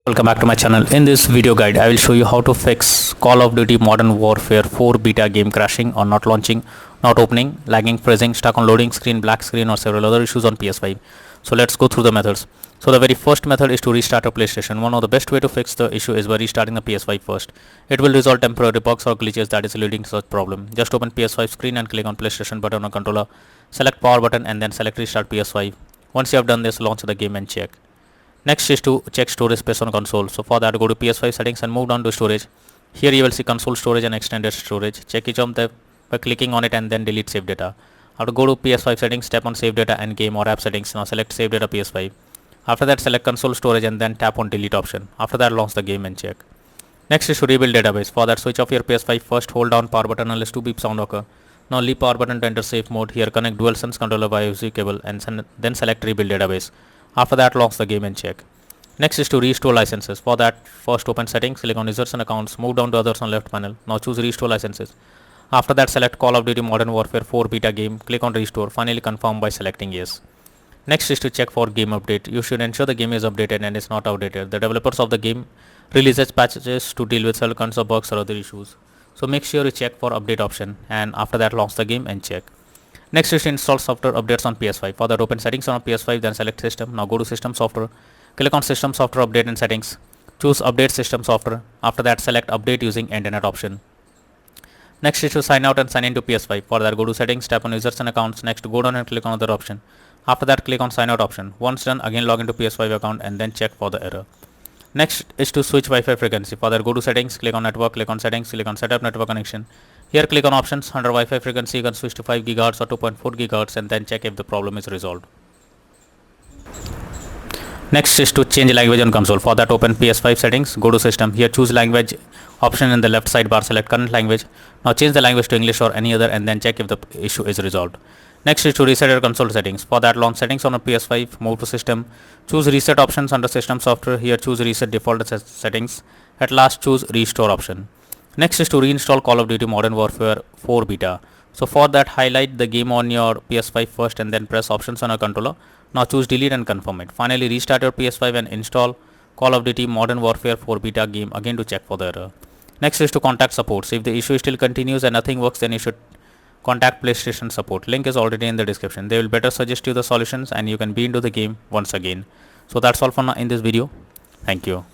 Welcome back to my channel. In this video guide, I will show you how to fix Call of Duty Modern Warfare 4 beta game crashing or not launching, not opening, lagging, freezing, stuck on loading screen, black screen or several other issues on PS5. So let's go through the methods. So the very first method is to restart your PlayStation. One of the best way to fix the issue is by restarting the PS5 first. It will resolve temporary bugs or glitches that is leading to such problem. Just open PS5 screen and click on PlayStation button on controller, select power button and then select restart PS5. Once you have done this, launch the game and check. Next is to check storage space on console. So for that, go to PS5 settings and move down to storage. Here you will see console storage and extended storage. Check each of them by clicking on it and then delete save data. After go to PS5 settings, tap on save data and game or app settings. Now select save data PS5. After that, select console storage and then tap on delete option. After that, launch the game and check. Next is to rebuild database. For that, switch off your PS5 first, hold down power button unless 2 beep sound occur. Now leave power button to enter safe mode. Here connect DualSense controller via USB cable and then select rebuild database. After that, launch the game and check. Next is to restore licenses. For that, first open settings, click on users and accounts, move down to others on left panel. Now choose restore licenses. After that, select Call of Duty Modern Warfare 4 beta game, click on restore, finally confirm by selecting yes. Next is to check for game update. You should ensure the game is updated and is not outdated. The developers of the game releases patches to deal with several kinds of bugs or other issues. So make sure you check for update option and after that launch the game and check. Next is to install software updates on PS5. For that, open settings on PS5, then select system. Now go to system software. Click on system software update and settings. Choose update system software. After that, select update using internet option. Next is to sign out and sign into PS5. For that, go to settings, tap on users and accounts. Next, go down and click on other option. After that, click on sign out option. Once done, again log into PS5 account and then check for the error. Next is to switch Wi-Fi frequency. For that, go to settings, click on network, click on settings, click on setup network connection. Here click on options. Under Wi-Fi frequency, you can switch to 5 GHz or 2.4 GHz and then check if the problem is resolved. Next is to change language on console. For that, open PS5 settings, go to system. Here choose language option in the left sidebar, select current language. Now change the language to English or any other and then check if the issue is resolved. Next is to reset your console settings. For that, launch settings on a PS5, move to system, choose reset options under system software. Here choose reset default settings. At last, choose restore option. Next is to reinstall Call of Duty Modern Warfare 4 beta. So for that, highlight the game on your PS5 first and then press options on a controller. Now choose delete and confirm it. Finally, restart your PS5 and install Call of Duty Modern Warfare 4 beta game again to check for the error. Next is to contact support. So if the issue still continues and nothing works, then you should contact PlayStation support. Link is already in the description. They will better suggest you the solutions and you can be into the game once again. So that's all for now in this video. Thank you.